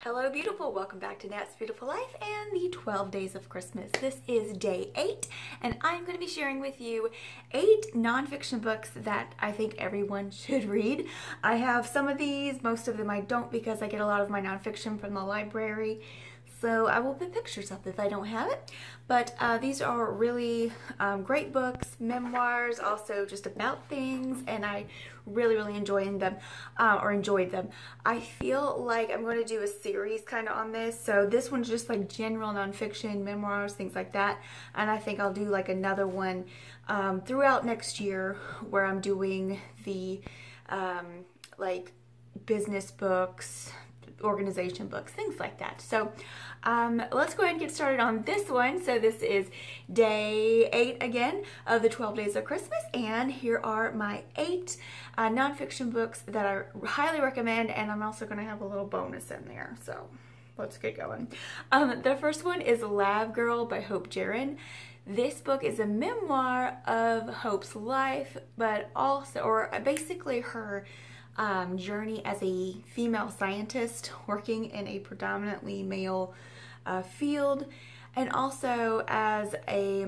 Hello beautiful, welcome back to Nat's Beautiful Life and the 12 Days of Christmas. This is day 8 and I'm going to be sharing with you 8 nonfiction books that I think everyone should read. I have some of these, most of them I don't because I get a lot of my nonfiction from the library. So I will put pictures up if I don't have it. But these are really great books, memoirs, also just about things, and I really enjoyed them. I feel like I'm going to do a series kind of on this. So this one's just like general nonfiction, memoirs, things like that. And I think I'll do like another one throughout next year where I'm doing the like business books, organization books, things like that. So let's go ahead and get started on this one. So this is day 8 again of the 12 Days of Christmas, and here are my 8 nonfiction books that I highly recommend, and I'm also going to have a little bonus in there. So let's get going. The first one is Lab Girl by Hope Jarhen. This book is a memoir of Hope's life, but also, or basically her journey as a female scientist working in a predominantly male field, and also as a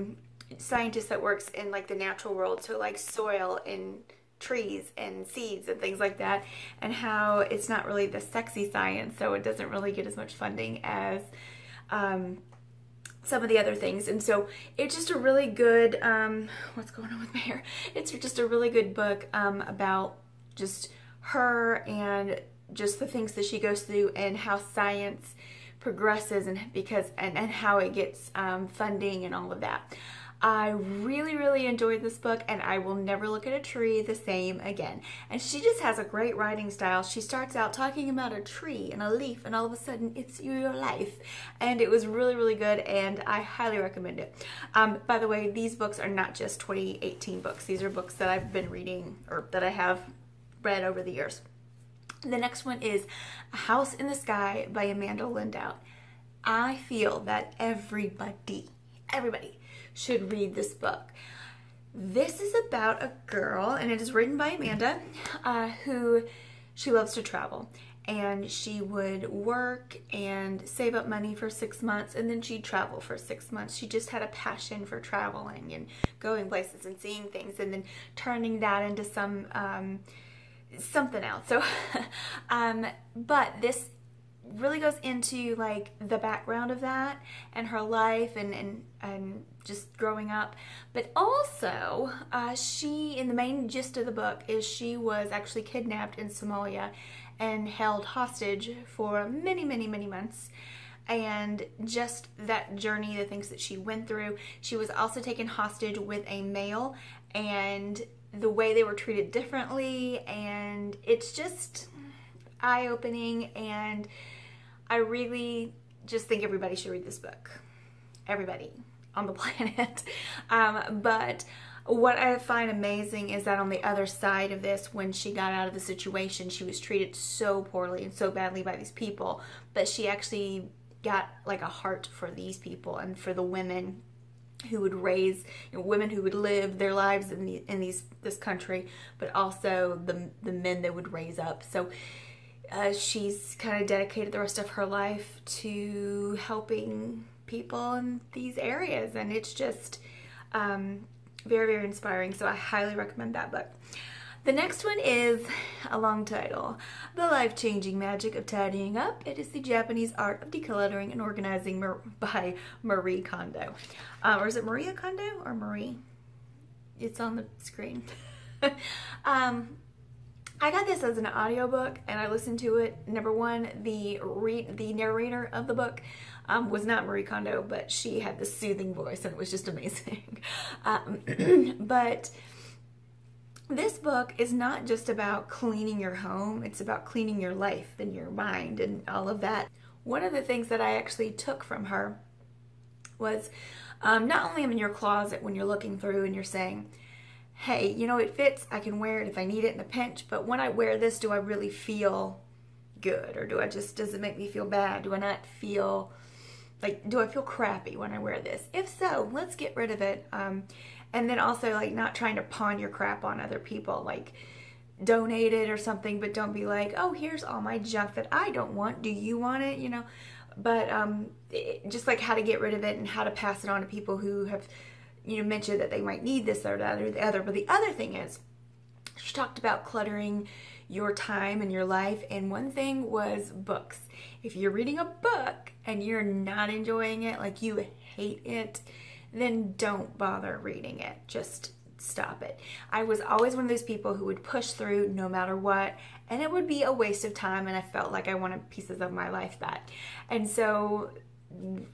scientist that works in like the natural world, so like soil and trees and seeds and things like that, and how it's not really the sexy science, so it doesn't really get as much funding as some of the other things. And so it's just a really good what's going on with my hair? It's just a really good book about just her and just the things that she goes through and how science progresses and and how it gets funding and all of that. I really enjoyed this book, and I will never look at a tree the same again. And she just has a great writing style. She starts out talking about a tree and a leaf, and all of a sudden it's your life. And it was really good, and I highly recommend it. By the way, these books are not just 2018 books. These are books that I've been reading, or that I have read over the years. The next one is A House in the Sky by Amanda Lindhout. I feel that everybody should read this book. This is about a girl, and it is written by Amanda, who she loves to travel. And she would work and save up money for 6 months, and then she'd travel for 6 months. She just had a passion for traveling and going places and seeing things, and then turning that into something else. So but this really goes into like the background of that and her life and just growing up. But also she, in the main gist of the book, is she was actually kidnapped in Somalia and held hostage for many months. And just that journey, the things that she went through. She was also taken hostage with a male, and the way they were treated differently, and it's just eye-opening, and I really just think everybody should read this book. Everybody on the planet. But what I find amazing is that on the other side of this, when she got out of the situation, she was treated so poorly and so badly by these people, but she actually got like a heart for these people and for the women who would raise, women who would live their lives in this country, but also the men that would raise up. So she's kind of dedicated the rest of her life to helping people in these areas, and it's just very inspiring. So I highly recommend that book. The next one is a long title, The Life-Changing Magic of Tidying Up. It is the Japanese art of decluttering and organizing by Marie Kondo. Or is it Maria Kondo or Marie? It's on the screen. I got this as an audiobook, and I listened to it. Number one, the narrator of the book was not Marie Kondo, but she had this soothing voice, and it was just amazing. But this book is not just about cleaning your home, it's about cleaning your life and your mind and all of that. One of the things that I actually took from her was not only in your closet when you're looking through and you're saying, hey, you know, it fits, I can wear it if I need it in a pinch, but when I wear this, do I really feel good? Or does it make me feel bad? Do I not feel, like, do I feel crappy when I wear this? If so, let's get rid of it. And then also, like, not trying to pawn your crap on other people. Like, donate it or something, but don't be like, oh, here's all my junk that I don't want. Do you want it? You know, but just like how to get rid of it and how to pass it on to people who have, you know, mentioned that they might need this or that or the other. But the other thing is, she talked about cluttering your time and your life, and one thing was books. If you're reading a book and you're not enjoying it, like you hate it, then don't bother reading it. Just stop it. I was always one of those people who would push through no matter what, and it would be a waste of time, and I felt like I wanted pieces of my life back. And so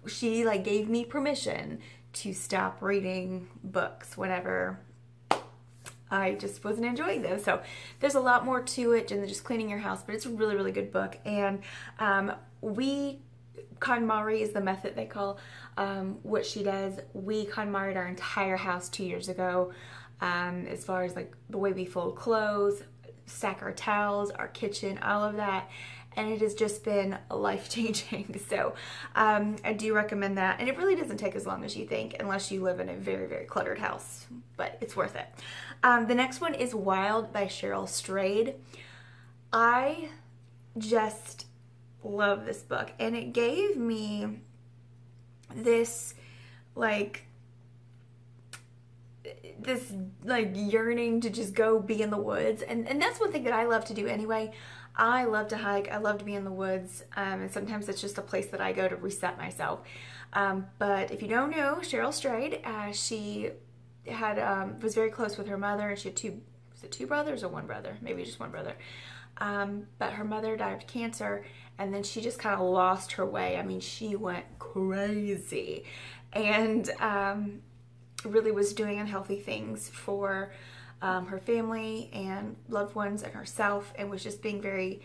she like gave me permission to stop reading books whenever I just wasn't enjoying them. So there's a lot more to it than just cleaning your house, but it's a really, really good book. And KonMari is the method they call what she does. We KonMari'd our entire house 2 years ago, as far as like the way we fold clothes, stack our towels, our kitchen, all of that. And it has just been life-changing. So I do recommend that. And it really doesn't take as long as you think, unless you live in a very, very cluttered house, but it's worth it. The next one is Wild by Cheryl Strayed. I just love this book, and it gave me this like yearning to just go be in the woods, and that's one thing that I love to do anyway. I love to hike. I love to be in the woods, and sometimes it's just a place that I go to reset myself. But if you don't know Cheryl Strayed, she had was very close with her mother, and she had two brothers or one brother? Maybe just one brother. But her mother died of cancer, and then she just kind of lost her way. I mean, she went crazy, and really was doing unhealthy things for her family and loved ones and herself, and was just being very,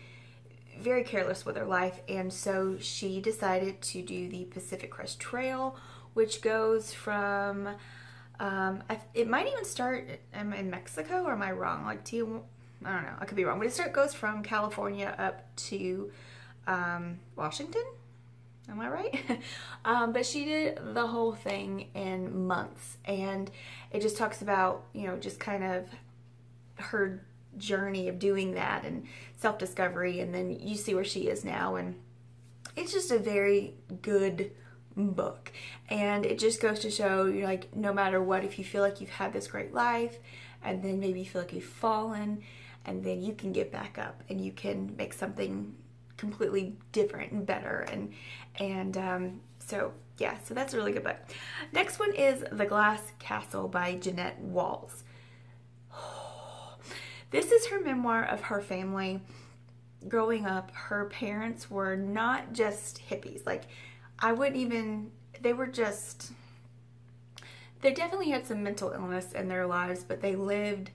very careless with her life. And so she decided to do the Pacific Crest Trail, which goes from it might even start in Mexico, or am I wrong? Like I don't know, I could be wrong, but it goes from California up to Washington. Am I right? But she did the whole thing in months, and it just talks about, you know, just kind of her journey of doing that and self-discovery, and then you see where she is now, and it's just a very good book. And it just goes to show, you know, like, no matter what, if you feel like you've had this great life, and then maybe you feel like you've fallen, and then you can get back up and you can make something completely different and better. So yeah, so that's a really good book. Next one is The Glass Castle by Jeanette Walls. This is her memoir of her family growing up. Her parents were not just hippies. Like, they definitely had some mental illness in their lives, but they lived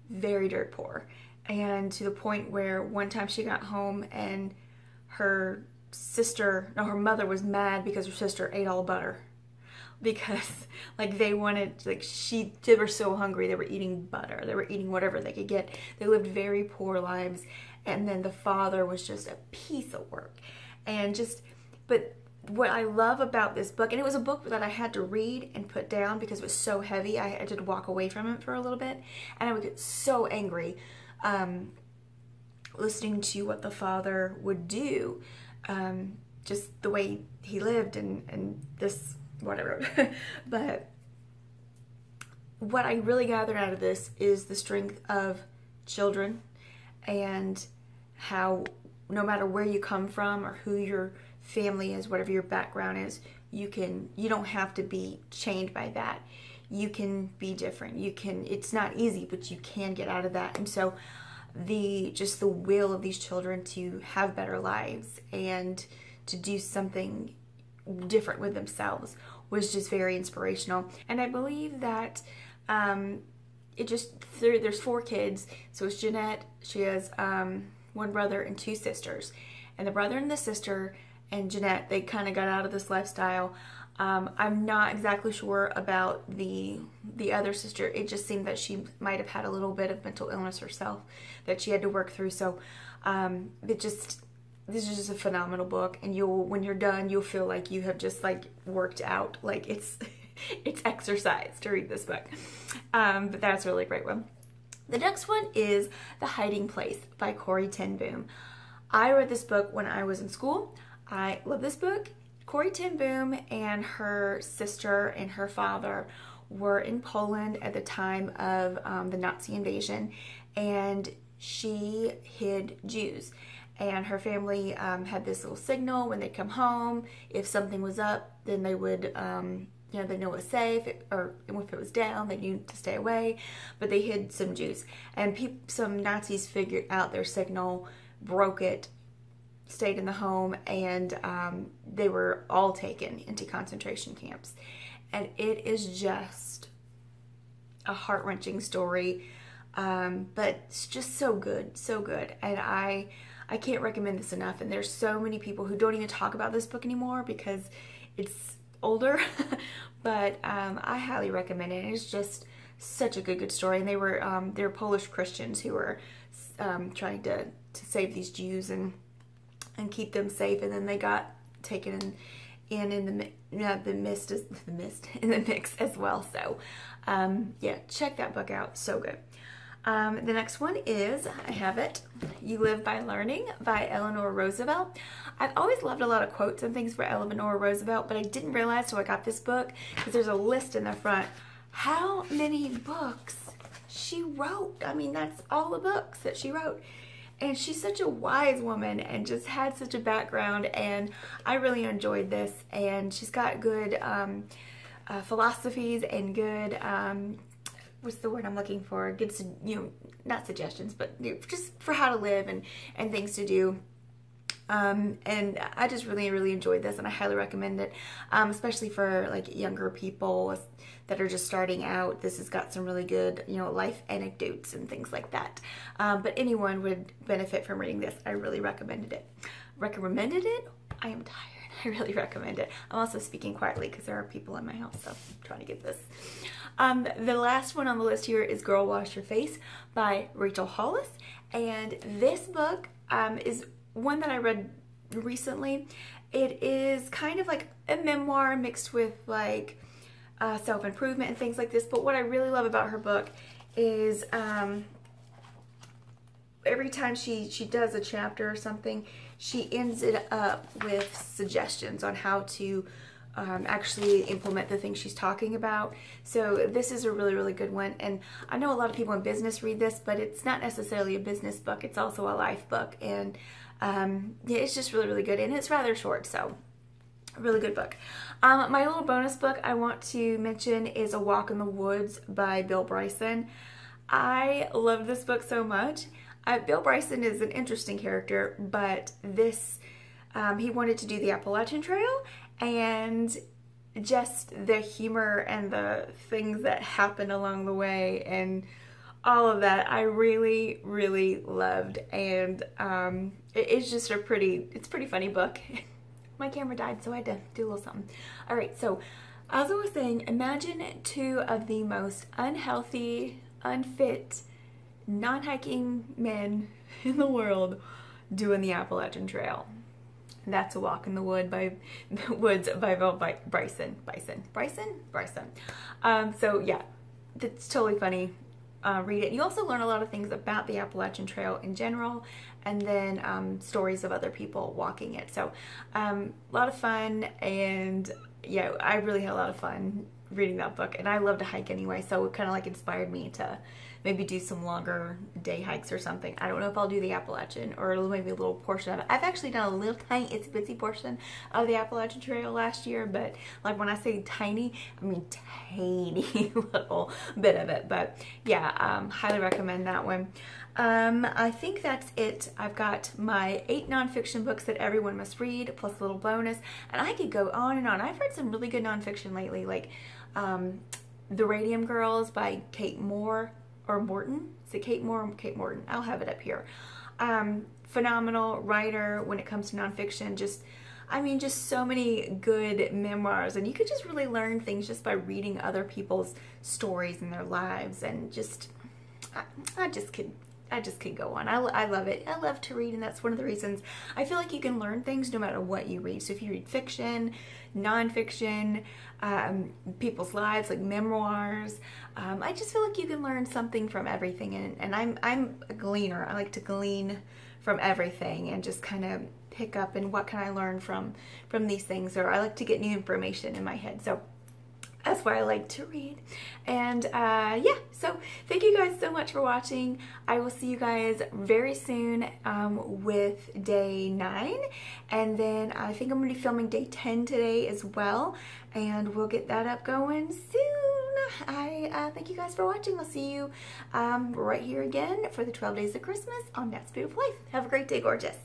very dirt poor. And to the point where one time she got home and her mother was mad because her sister ate all the butter. Because like they were so hungry, they were eating butter. They were eating whatever they could get. They lived very poor lives. And then the father was just a piece of work. But what I love about this book, and it was a book that I had to read and put down because it was so heavy, I had to walk away from it for a little bit, and I would get so angry listening to what the father would do, just the way he lived and this, whatever. But what I really gathered out of this is the strength of children, and how no matter where you come from or who your family is, whatever your background is, you don't have to be chained by that. You can be different. It's not easy, but you can get out of that. And so just the will of these children to have better lives and to do something different with themselves was just very inspirational. And I believe that there's 4 kids. So it's Jeanette. She has one brother and 2 sisters. And the brother and the sister and Jeanette, they kind of got out of this lifestyle. I'm not exactly sure about the other sister. It just seemed that she might have had a little bit of mental illness herself that she had to work through. So this is just a phenomenal book, and when you're done, you'll feel like you have just like worked out. Like it's exercise to read this book. But that's a really great one. The next one is The Hiding Place by Corrie ten Boom. I read this book when I was in school. I love this book. Corrie ten Boom and her sister and her father were in Poland at the time of the Nazi invasion, and she hid Jews. And her family had this little signal when they come home. If something was up, then they would, you know, they know it was safe, or if it was down, they knew to stay away. But they hid some Jews, and some Nazis figured out their signal, broke it, stayed in the home, and they were all taken into concentration camps. And it is just a heart-wrenching story, but it's just so good, so good. And I can't recommend this enough. And there's so many people who don't even talk about this book anymore because it's older, but I highly recommend it. It's just such a good story. And they're Polish Christians who were trying to save these Jews and keep them safe, and then they got taken in the mix as well. So yeah, check that book out. So good. The next one is, I have it, You Live by Learning by Eleanor Roosevelt. I've always loved a lot of quotes and things for Eleanor Roosevelt, but I didn't realize till I got this book, because there's a list in the front, how many books she wrote. I mean, that's all the books that she wrote. And she's such a wise woman and just had such a background, and I really enjoyed this. And she's got good philosophies and good, what's the word I'm looking for? Good, you know, not suggestions, but just for how to live and things to do. And I just really enjoyed this, and I highly recommend it, especially for like younger people that are just starting out. This has got some really good, you know, life anecdotes and things like that. But anyone would benefit from reading this. I really recommended it. Recommended it? I am tired. I really recommend it. I'm also speaking quietly because there are people in my house, so I'm trying to get this. The last one on the list here is Girl Wash Your Face by Rachel Hollis. And this book is one that I read recently. It is kind of like a memoir mixed with like self-improvement and things like this. But what I really love about her book is every time she does a chapter or something, she ends it up with suggestions on how to actually implement the things she's talking about. So this is a really good one. And I know a lot of people in business read this, but it's not necessarily a business book. It's also a life book. And yeah, it's just really good. And it's rather short, so a really good book. My little bonus book I want to mention is A Walk in the Woods by Bill Bryson. I love this book so much. Bill Bryson is an interesting character, but this, he wanted to do the Appalachian Trail, and just the humor and the things that happen along the way and all of that I really loved. And it's just a pretty funny book. My camera died, so I had to do a little something. All right, so as I was saying, imagine two of the most unhealthy, unfit, non-hiking men in the world doing the Appalachian Trail. That's A Walk in the Woods by Bryson. So yeah, it's totally funny. Read it. You also learn a lot of things about the Appalachian Trail in general, and then stories of other people walking it. So a lot of fun, and yeah, I really had a lot of fun reading that book, and I love to hike anyway, so it kind of like inspired me to maybe do some longer day hikes or something. I don't know if I'll do the Appalachian, or maybe a little portion of it. I've actually done a little tiny itsy bitsy portion of the Appalachian Trail last year, but like when I say tiny, I mean tiny little bit of it. But yeah, highly recommend that one. I think that's it. I've got my 8 nonfiction books that everyone must read, plus a little bonus, and I could go on and on. I've read some really good nonfiction lately, like The Radium Girls by Kate Moore, or Morton. Is it Kate Moore or Kate Morton? I'll have it up here. Phenomenal writer when it comes to nonfiction. Just, I mean, just so many good memoirs, and you could just really learn things just by reading other people's stories and their lives, and just, I just could I just could go on. I love it. I love to read, and that's one of the reasons I feel like you can learn things no matter what you read. So if you read fiction, nonfiction, people's lives, like memoirs, I just feel like you can learn something from everything. And I'm a gleaner. I like to glean from everything and just kind of pick up and what can I learn from these things, or I like to get new information in my head. So that's why I like to read. And yeah, so thank you guys so much for watching. I will see you guys very soon with day 9, and then I think I'm going to be filming day 10 today as well, and we'll get that up going soon. I thank you guys for watching. I'll see you right here again for the 12 Days of Christmas on Nat's Beautiful Life. Have a great day, gorgeous.